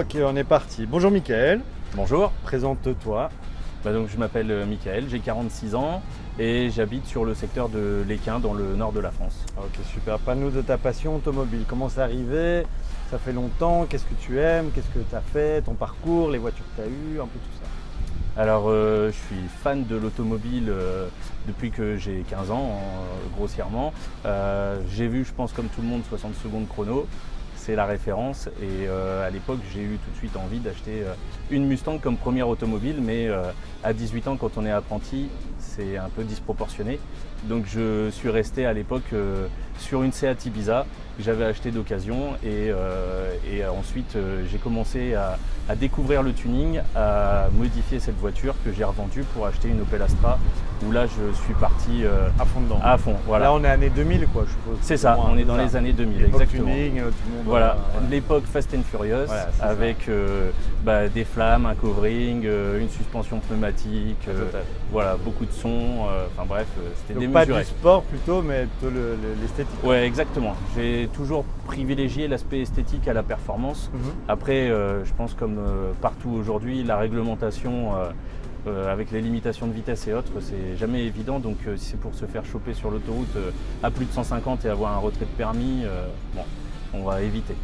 Ok, on est parti. Bonjour Mickaël, Bonjour, présente-toi. donc je m'appelle Mickaël, j'ai 46 ans et j'habite sur le secteur de l'Équin dans le nord de la France. Ok, super. Parle-nous de ta passion automobile. Comment c'est arrivé? Ça fait longtemps? Qu'est-ce que tu aimes? Qu'est-ce que tu as fait? Ton parcours, les voitures que tu as eues, un peu tout ça. Alors je suis fan de l'automobile depuis que j'ai 15 ans, grossièrement. J'ai vu, je pense comme tout le monde, 60 secondes chrono. C'est la référence et à l'époque j'ai eu tout de suite envie d'acheter une Mustang comme première automobile, mais à 18 ans quand on est apprenti c'est un peu disproportionné. Donc je suis resté à l'époque sur une Seat Ibiza que j'avais acheté d'occasion et ensuite j'ai commencé à découvrir le tuning, à modifier cette voiture que j'ai revendue pour acheter une Opel Astra où là je suis parti À fond dedans. à fond. Voilà. Là on est année 2000 quoi, je suppose. C'est ça, on est dans les années 2000, L'époque exactement. tuning, tout le monde, Voilà, voilà. l'époque Fast and Furious, Voilà, c'est avec des flammes, un covering, une suspension pneumatique, Total. voilà, beaucoup de sons, enfin bref, c'était Donc pas démesuré. du sport plutôt, mais plutôt l'esthétique. Ouais, exactement. J'ai toujours privilégié l'aspect esthétique à la performance. Mhm. Après, je pense comme partout aujourd'hui, la réglementation avec les limitations de vitesse et autres, c'est jamais évident. Donc si c'est pour se faire choper sur l'autoroute à plus de 150 et avoir un retrait de permis, bon, on va éviter.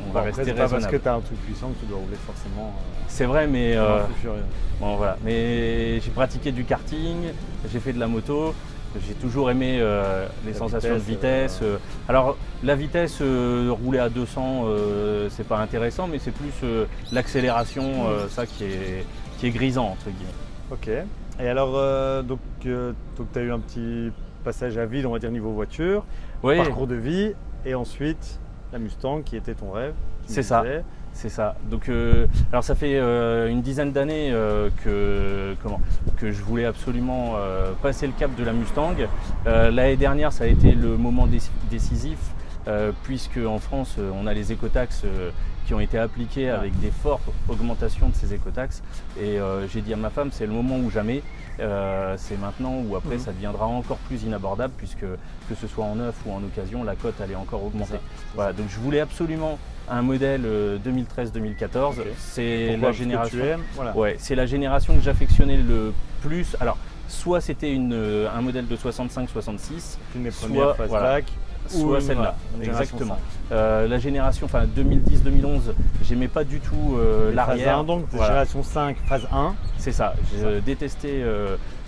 On va Après, rester c'est pas parce que raisonnable. tu as un truc puissant que tu dois rouler forcément C'est vrai, mais un peu furieux. bon, voilà. Mais j'ai pratiqué du karting, j'ai fait de la moto. J'ai toujours aimé les sensations de vitesse. Alors la vitesse, rouler à 200, c'est pas intéressant, mais c'est plus l'accélération, ça qui est grisant entre guillemets. Ok. Et alors, donc tu as eu un petit passage à vide, on va dire, niveau voiture, Oui, parcours de vie, et ensuite la Mustang qui était ton rêve. tu me C'est ça. disais. c'est ça. Donc, alors ça fait une dizaine d'années que je voulais absolument passer le cap de la Mustang. L'année dernière, ça a été le moment décisif. Puisque en France, on a les écotaxes qui ont été appliquées avec des fortes augmentations de ces écotaxes. Et j'ai dit à ma femme, c'est le moment ou jamais. C'est maintenant ou après, ça deviendra encore plus inabordable puisque que ce soit en neuf ou en occasion, la cote allait encore augmenter. Voilà, donc je voulais absolument un modèle 2013-2014. Ok. C'est Pourquoi? la Parce que génération. tu aimes, voilà. Ouais, c'est la génération que j'affectionnais le plus. Alors, soit c'était un modèle de 65-66, Une des soit, premières voilà, fastback, soit celle-là. une génération Exactement. 5. La génération, enfin 2010-2011, j'aimais pas du tout Phase l'arrière. 1, donc Voilà, génération 5, phase 1. c'est ça. Je détestais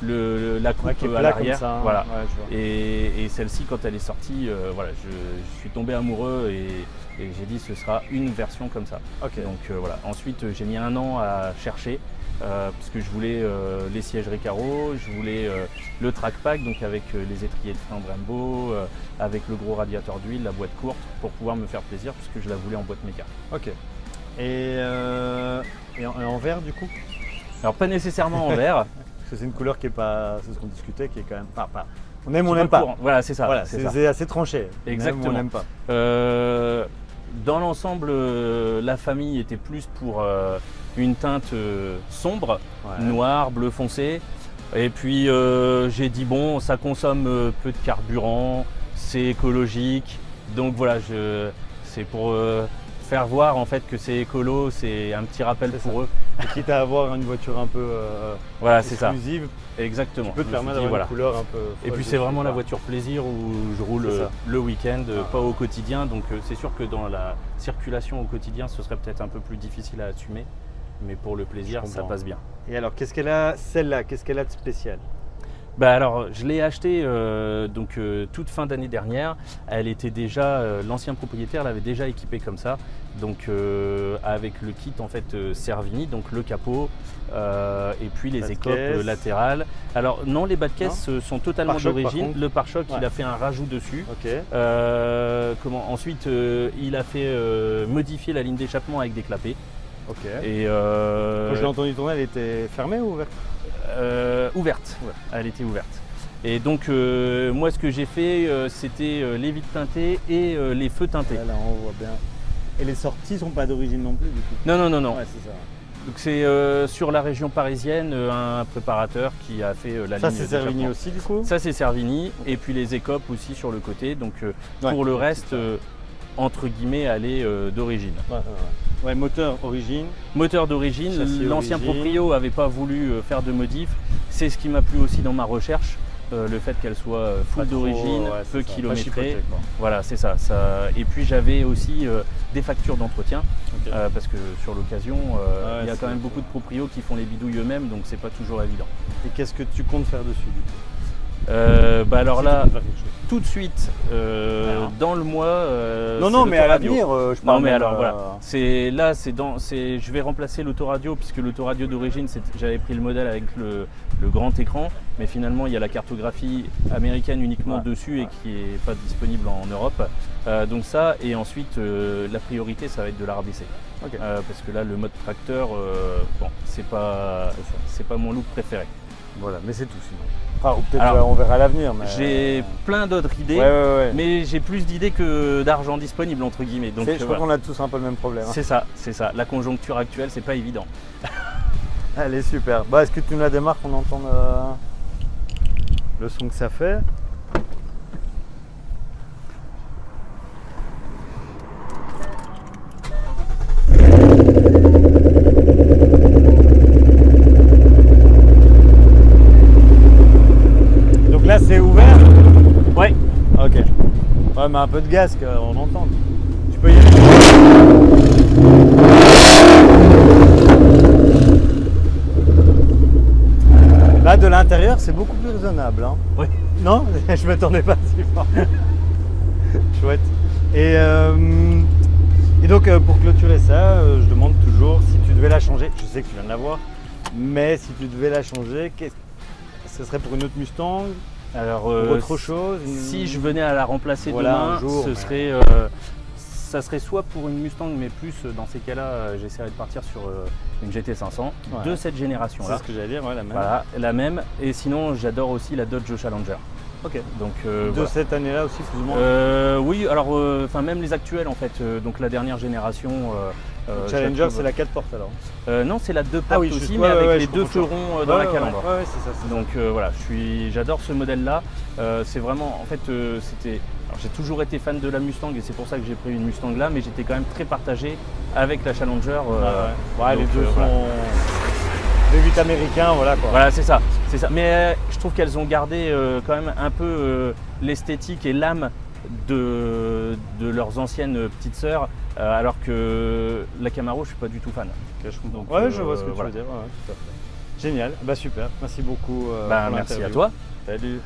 la coupe qui est à plat comme l'arrière. ça, hein. Voilà. Ouais, je vois. Et celle-ci, quand elle est sortie, voilà, je suis tombé amoureux et j'ai dit ce sera une version comme ça. Ok. Donc voilà. Ensuite, j'ai mis un an à chercher parce que je voulais les sièges Recaro, je voulais le track pack, donc avec les étriers de frein Brembo, avec le gros radiateur d'huile, la boîte courte, pour pouvoir me faire plaisir puisque je la voulais en boîte méca. Ok. Et en vert du coup? Alors pas nécessairement en vert. Parce que c'est une couleur qui est pas, c'est ce qu'on discutait, qui est quand même pas. On aime, c'est on pas n'aime pas. courant. Voilà, c'est ça. Voilà, c'est ça. c'est assez tranché. On aime, Exactement. on n'aime pas. Dans l'ensemble, la famille était plus pour une teinte sombre, Ouais. noir, bleu foncé. Et puis j'ai dit bon, ça consomme peu de carburant, c'est écologique. Donc voilà, c'est pour faire voir en fait que c'est écolo, c'est un petit rappel C'est pour ça. eux. Et quitte à avoir une voiture un peu Voilà, c'est ça. exclusive, Exactement. tu peux te Je me suis permettre dit, d'avoir voilà. une couleur un peu. Et folle puis c'est dessus, vraiment la quoi. voiture plaisir où je roule C'est ça. le week-end, Ah. pas au quotidien. Donc c'est sûr que dans la circulation au quotidien, ce serait peut-être un peu plus difficile à assumer. Mais pour le plaisir, Je ça comprends. passe bien. Et alors, qu'est-ce qu'elle a, celle-là, qu'est-ce qu'elle a de spécial? Bah alors, je l'ai achetée toute fin d'année dernière. Elle était déjà, l'ancien propriétaire l'avait déjà équipée comme ça. Donc avec le kit en fait Servini, donc le capot et puis les Bas de écopes caisse. latérales. Alors non, les bas de caisse sont totalement Pare-choc, par d'origine. contre. Le pare-choc, Ouais. il a fait un rajout dessus. Ok. Ensuite, il a fait modifier la ligne d'échappement avec des clapets. Ok. Et Quand je l'ai entendu tourner, elle était fermée ou ouverte? ouverte. Ouais. Elle était ouverte. Et donc moi, ce que j'ai fait, c'était les vitres teintées et les feux teintés. Là, on voit bien. Et les sorties sont pas d'origine non plus, du coup. Non, non, non, non. Ouais, c'est ça. Donc c'est sur la région parisienne, un préparateur qui a fait la Ça, ligne c'est Servini d'échappement. aussi, du coup. Ça c'est Servini et puis les écopes aussi sur le côté. Donc Ouais. pour le reste, entre guillemets, elle est d'origine. Ouais, ouais, ouais. Ouais, moteur origine. Moteur d'origine, Châssis l'ancien origine. proprio n'avait pas voulu faire de modif. C'est ce qui m'a plu aussi dans ma recherche, le fait qu'elle soit full Pas trop, d'origine, ouais, peu c'est ça, pas kilométrée. chipoté, quoi. Voilà, c'est ça. Et puis j'avais aussi des factures d'entretien, Ok. parce que sur l'occasion, il y a c'est quand même ok. beaucoup de proprios qui font les bidouilles eux-mêmes, donc c'est pas toujours évident. Et qu'est-ce que tu comptes faire dessus du coup? Alors Si là, tu comptes faire quelque chose. tout de suite, Alors. dans le mois. Non, c'est non, mais à l'autoradio. l'avenir, je Non parle mais même, alors voilà, je vais remplacer l'autoradio puisque l'autoradio d'origine, j'avais pris le modèle avec le grand écran, mais finalement il y a la cartographie américaine uniquement Ouais, dessus et ouais. qui n'est pas disponible en Europe. Donc ça, et ensuite la priorité ça va être de la rabaisser. Ok. Parce que là le mode tracteur, bon, c'est pas mon look préféré. Voilà, mais c'est tout sinon. Enfin, ou peut-être Alors, on verra à l'avenir. Mais... J'ai plein d'autres idées. Ouais. Mais j'ai plus d'idées que d'argent disponible entre guillemets. Donc Je crois voilà. qu'on a tous un peu le même problème. Hein. C'est ça. La conjoncture actuelle, c'est pas évident. Allez, super. Bah, est-ce que tu nous la démarres qu'on entende le son que ça fait? Donc là, c'est ouvert? Ouais. Ok. Ouais, mais un peu de gaz qu'on entend. Tu peux y aller. Là, de l'intérieur, c'est beaucoup plus raisonnable. Hein. Oui. Non, je m'attendais pas si fort. Chouette. Et donc, pour clôturer ça, je demande toujours si tu devais la changer. Je sais que tu viens de la voir, mais si tu devais la changer, ce serait pour une autre Mustang, Alors, pour autre chose si je venais à la remplacer Voilà, demain, un jour, ce mais- serait, ça serait soit pour une Mustang, mais plus dans ces cas-là, j'essaierais de partir sur une GT500 Ouais. de cette C'est génération-là. ce que j'allais dire, ouais, la même. Voilà, la même. Et sinon, j'adore aussi la Dodge Challenger. Ok. Donc, De voilà. cette année-là aussi, plus ou moins. Oui, alors, enfin même les actuelles en fait. Donc la dernière génération. je la Challenger, trouve- c'est la 4 portes alors. Non, c'est la 2 portes Ah oui, aussi, juste- mais ouais, avec ouais, les je deux comprends. fleurons dans la calandre. Ouais, c'est ça. Donc voilà, j'adore ce modèle-là. C'est vraiment, en fait, alors, j'ai toujours été fan de la Mustang et c'est pour ça que j'ai pris une Mustang là, mais j'étais quand même très partagé avec la Challenger. Ouais, les donc, deux sont voilà. des 8 américains, voilà quoi. Voilà, c'est ça. Mais je trouve qu'elles ont gardé quand même un peu l'esthétique et l'âme de leurs anciennes petites sœurs, alors que la Camaro, je suis pas du tout fan. Ok, je comprends. Donc, Ouais, je vois ce que voilà. tu veux dire. Ouais, tout à fait. Génial, bah super, merci beaucoup. Bah, pour merci à l'interview. toi. Salut.